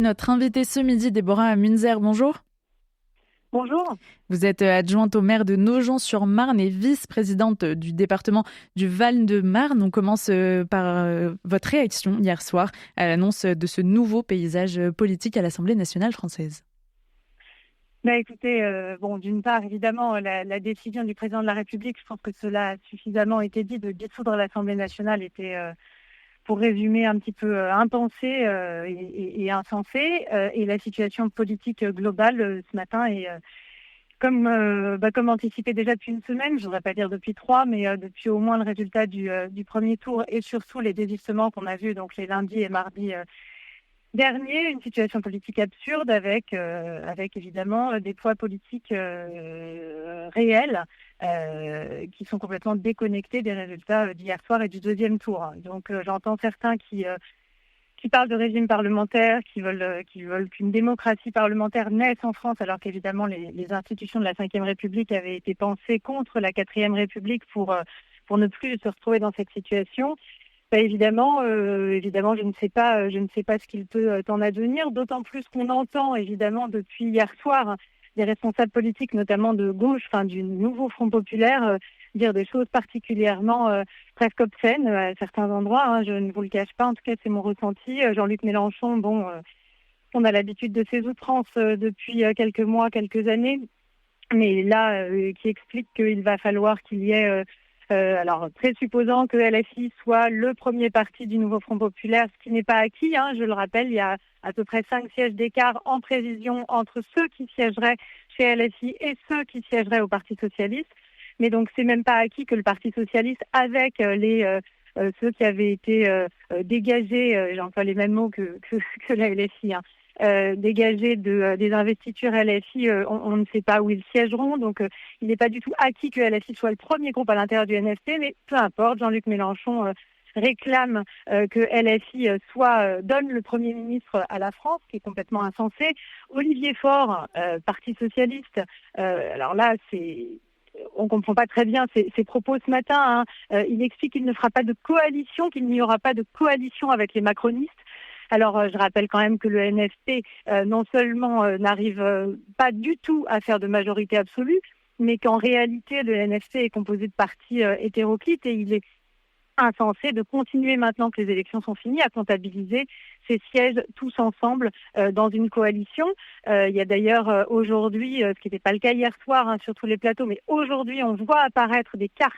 Notre invitée ce midi, Déborah Munzer, bonjour. Bonjour. Vous êtes adjointe au maire de Nogent-sur-Marne et vice-présidente du département du Val-de-Marne. On commence par votre réaction hier soir à l'annonce de ce nouveau paysage politique à l'Assemblée nationale française. Écoutez, d'une part, évidemment, la décision du président de la République, je pense que cela a suffisamment été dit, de dissoudre l'Assemblée nationale était, pour résumer un petit peu, impensée et insensée. Et la situation politique globale ce matin est comme anticipé déjà depuis une semaine, je ne voudrais pas dire depuis 3, mais depuis au moins le résultat du premier tour et surtout les désistements qu'on a vus donc les lundis et mardis dernier, une situation politique absurde avec évidemment des poids politiques réels qui sont complètement déconnectés des résultats d'hier soir et du deuxième tour. Donc j'entends certains qui parlent de régime parlementaire, qui veulent qu'une démocratie parlementaire naisse en France, alors qu'évidemment les institutions de la Ve République avaient été pensées contre la Quatrième République pour ne plus se retrouver dans cette situation. Évidemment, je ne sais pas ce qu'il peut en advenir, d'autant plus qu'on entend évidemment depuis hier soir des responsables politiques, notamment de gauche, du nouveau Front populaire, dire des choses particulièrement presque obscènes à certains endroits. Je ne vous le cache pas, en tout cas c'est mon ressenti. Jean-Luc Mélenchon, on a l'habitude de ses outrances depuis quelques mois, quelques années, mais là, qui explique qu'il va falloir qu'il y ait présupposant que LFI soit le premier parti du nouveau Front populaire, ce qui n'est pas acquis, je le rappelle, il y a à peu près 5 sièges d'écart en prévision entre ceux qui siégeraient chez LFI et ceux qui siégeraient au Parti socialiste. Mais donc, c'est même pas acquis que le Parti socialiste, avec ceux qui avaient été dégagés, j'emploie les mêmes mots que la LFI, dégagés des investitures LFI, on ne sait pas où ils siégeront. Donc, il n'est pas du tout acquis que LFI soit le premier groupe à l'intérieur du NFP, mais peu importe, Jean-Luc Mélenchon réclame que LFI donne le Premier ministre à la France, qui est complètement insensé. Olivier Faure, Parti socialiste, alors là, on ne comprend pas très bien ses propos ce matin. Il explique qu'il ne fera pas de coalition, qu'il n'y aura pas de coalition avec les macronistes. Alors, je rappelle quand même que le NFP, non seulement n'arrive pas du tout à faire de majorité absolue, mais qu'en réalité, le NFP est composé de partis hétéroclites et il est insensé de continuer maintenant que les élections sont finies à comptabiliser ces sièges tous ensemble dans une coalition. Il y a d'ailleurs aujourd'hui, ce qui n'était pas le cas hier soir sur tous les plateaux, mais aujourd'hui on voit apparaître des cartes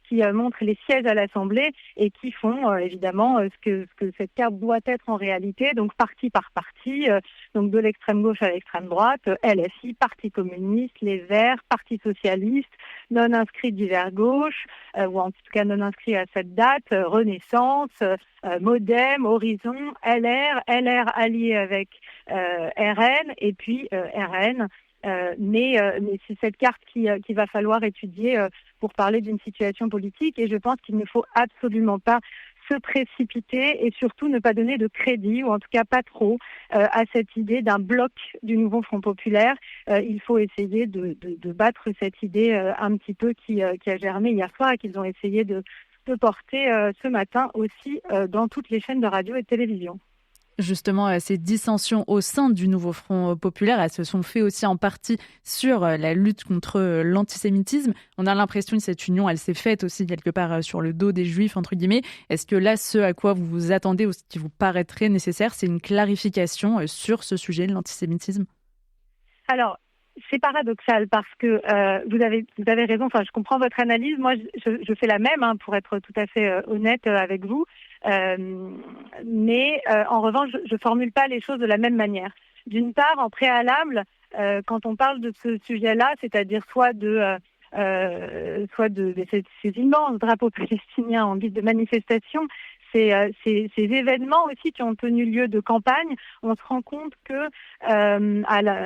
qui montrent les sièges à l'Assemblée et qui font évidemment ce que cette carte doit être en réalité, donc parti par parti, donc de l'extrême gauche à l'extrême droite, LFI, Parti communiste, les Verts, Parti socialiste, non inscrits divers gauche, ou en tout cas non inscrits à cette date, Renaissance, Modem, Horizon, LR allié avec RN et puis RN. Mais c'est cette carte qu'il va falloir étudier pour parler d'une situation politique, et je pense qu'il ne faut absolument pas se précipiter et surtout ne pas donner de crédit, ou en tout cas pas trop, à cette idée d'un bloc du nouveau Front populaire. Il faut essayer de battre cette idée un petit peu qui a germé hier soir et qu'ils ont essayé de porter ce matin aussi dans toutes les chaînes de radio et de télévision. Justement, ces dissensions au sein du nouveau Front populaire, elles se sont fait aussi en partie sur la lutte contre l'antisémitisme. On a l'impression que cette union, elle s'est faite aussi quelque part sur le dos des Juifs, entre guillemets. Est-ce que là, ce à quoi vous vous attendez ou ce qui vous paraîtrait nécessaire, c'est une clarification sur ce sujet de l'antisémitisme ? Alors, c'est paradoxal parce que vous avez raison. Enfin, je comprends votre analyse. Moi, je fais la même, pour être tout à fait honnête avec vous. Mais en revanche, je formule pas les choses de la même manière. D'une part, en préalable, quand on parle de ce sujet-là, c'est-à-dire soit de ces immenses drapeaux palestiniens en guise de manifestation, ces événements aussi qui ont tenu lieu de campagne, on se rend compte que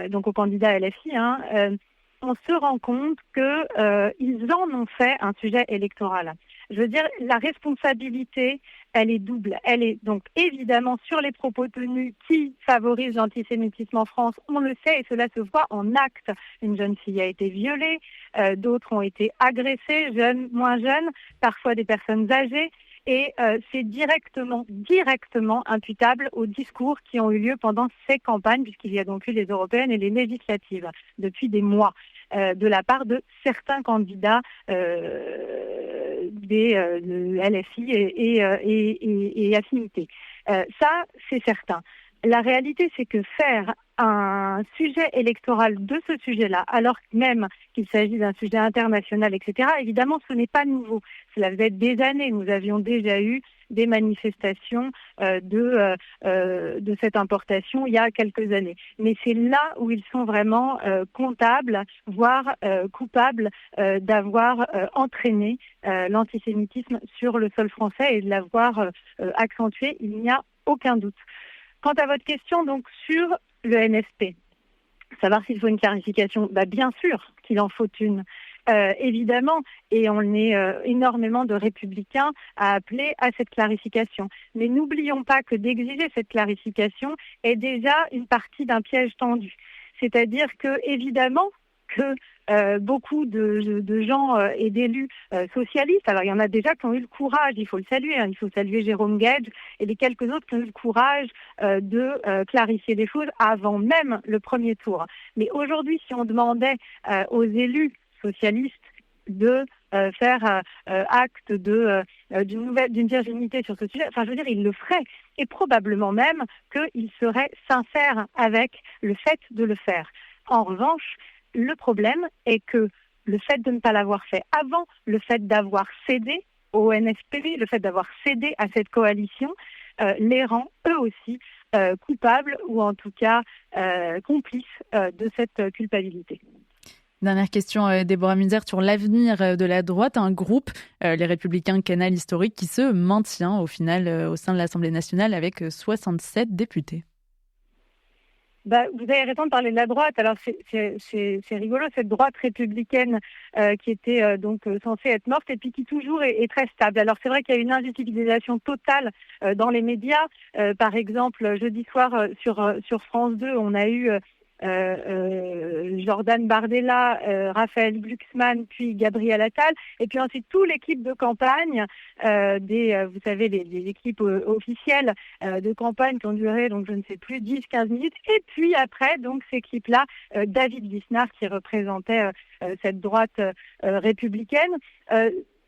donc au candidat LFI, on se rend compte que ils en ont fait un sujet électoral. Je veux dire, la responsabilité, elle est double. Elle est donc évidemment sur les propos tenus qui favorisent l'antisémitisme en France. On le sait et cela se voit en actes. Une jeune fille a été violée, d'autres ont été agressées, jeunes, moins jeunes, parfois des personnes âgées. Et c'est directement imputable aux discours qui ont eu lieu pendant ces campagnes, puisqu'il y a donc eu les européennes et les législatives depuis des mois, de la part de certains candidats des LFI et affinités. Ça, c'est certain. La réalité, c'est que faire un sujet électoral de ce sujet-là, alors même qu'il s'agit d'un sujet international, etc., évidemment, ce n'est pas nouveau. Cela faisait des années. Nous avions déjà eu des manifestations de cette importation il y a quelques années. Mais c'est là où ils sont vraiment comptables, voire coupables d'avoir entraîné l'antisémitisme sur le sol français et de l'avoir accentué. Il n'y a aucun doute. Quant à votre question donc sur le NSP, savoir s'il faut une clarification, bien sûr qu'il en faut une. Évidemment, et on est énormément de républicains à appeler à cette clarification. Mais n'oublions pas que d'exiger cette clarification est déjà une partie d'un piège tendu. C'est-à-dire que, évidemment, que beaucoup de gens et d'élus socialistes, alors il y en a déjà qui ont eu le courage, il faut le saluer, il faut saluer Jérôme Guedj et les quelques autres qui ont eu le courage de clarifier les choses avant même le premier tour. Mais aujourd'hui, si on demandait aux élus socialistes de faire acte d'une virginité sur ce sujet, ils le feraient, et probablement même qu'ils seraient sincères avec le fait de le faire. En revanche, le problème est que le fait de ne pas l'avoir fait avant, le fait d'avoir cédé au NSPV, le fait d'avoir cédé à cette coalition, les rend eux aussi coupables ou en tout cas complices de cette culpabilité. Dernière question, Déborah Munzer, sur l'avenir de la droite, un groupe, les Républicains Canal Historique, qui se maintient au final au sein de l'Assemblée nationale avec 67 députés. Vous avez raison de parler de la droite. Alors c'est rigolo, cette droite républicaine qui était donc censée être morte et puis qui toujours est très stable. Alors c'est vrai qu'il y a une invisibilisation totale dans les médias. Par exemple, jeudi soir sur France 2, on a eu Jordan Bardella, Raphaël Glucksmann, puis Gabriel Attal, et puis ensuite toute l'équipe de campagne, vous savez, les équipes officielles de campagne qui ont duré, donc je ne sais plus, 10-15 minutes, et puis après, donc ces clips-là, David Lisnard qui représentait cette droite républicaine.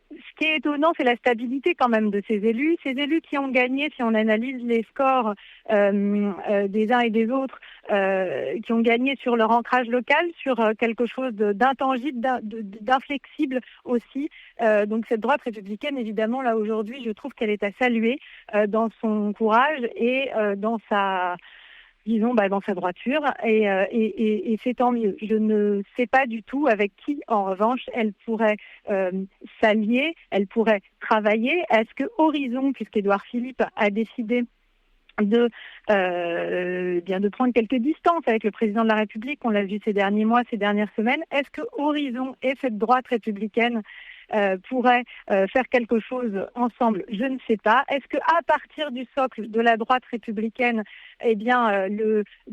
Ce qui est étonnant, c'est la stabilité quand même de ces élus qui ont gagné, si on analyse les scores des uns et des autres, qui ont gagné sur leur ancrage local, sur quelque chose d'intangible, d'inflexible aussi. Donc cette droite républicaine, évidemment, là aujourd'hui, je trouve qu'elle est à saluer dans son courage et dans sa droiture, et c'est tant mieux. Je ne sais pas du tout avec qui, en revanche, elle pourrait s'allier, elle pourrait travailler. Est-ce que Horizon, puisqu'Édouard Philippe a décidé de prendre quelques distances avec le président de la République, on l'a vu ces derniers mois, ces dernières semaines, est-ce que Horizon et cette droite républicaine pourraient faire quelque chose ensemble? Je ne sais pas. Est-ce que à partir du socle de la droite républicaine,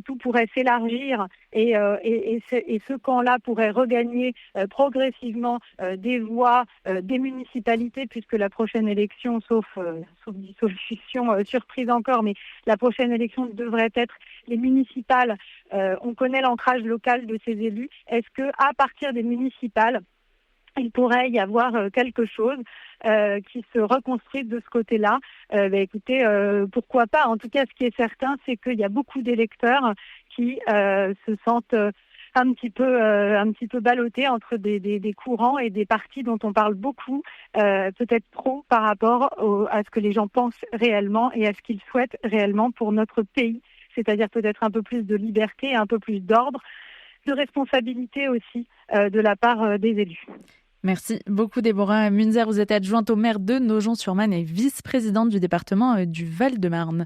tout pourrait s'élargir et ce camp-là pourrait regagner progressivement des voix des municipalités, puisque la prochaine élection, sauf dissolution surprise encore, mais la prochaine élection devrait être les municipales. On connaît l'ancrage local de ces élus. Est-ce que à partir des municipales, il pourrait y avoir quelque chose qui se reconstruit de ce côté-là? Écoutez, pourquoi pas? En tout cas, ce qui est certain, c'est qu'il y a beaucoup d'électeurs qui se sentent un petit peu ballottés entre des courants et des partis dont on parle beaucoup, peut-être trop par rapport à ce que les gens pensent réellement et à ce qu'ils souhaitent réellement pour notre pays, c'est-à-dire peut-être un peu plus de liberté, un peu plus d'ordre, de responsabilité aussi de la part des élus. Merci beaucoup Déborah Munzer. Vous êtes adjointe au maire de Nogent-sur-Marne et vice-présidente du département du Val-de-Marne.